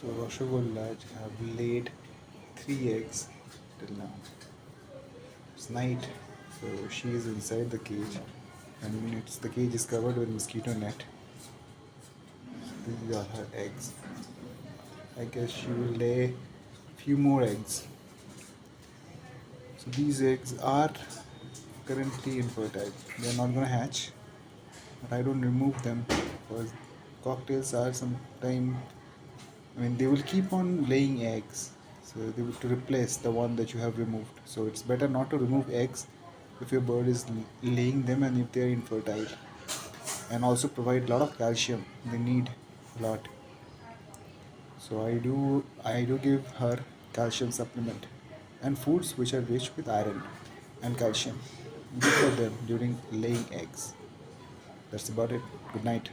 So Rashogolla have laid 3 eggs till now. It's night, so she is inside the cage, and the cage is covered with mosquito net. So these are her eggs. I guess she will lay few more eggs. So these eggs are currently infertile. They are not gonna hatch, but I don't remove them because cocktails are sometime. I mean, they will keep on laying eggs, so they will to replace the one that you have removed. So it's better not to remove eggs if your bird is laying them and if they are infertile, and also provide a lot of calcium. They need a lot. So I do give her calcium supplement and foods which are rich with iron and calcium. Good for them during laying eggs. That's about it. Good night.